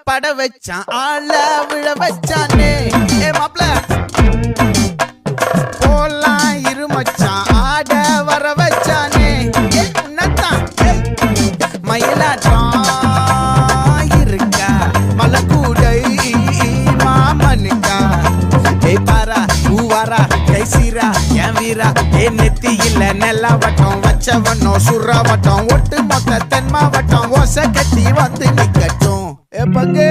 பட வச்சான் ஆள விழ வச்சானே ஏ மாப்ள போலாம் இருமச்சான் ஆட வர வச்சானே உன்னத்தான் மயிலாட்டம் இருக்கா மலக்கூடை மாமனுக்கா ஏய் பாரா பூவாரா கைசீரா என் வீரா ஏ நெத்தி இல்ல நெல்லா வட்டம் வச்சவனோ சுறா வட்டம் ஒட்டு மொத்த தென் மாவட்டம் ஓசை கட்டி வந்து நிக்கட்டும் ஏ பங்கே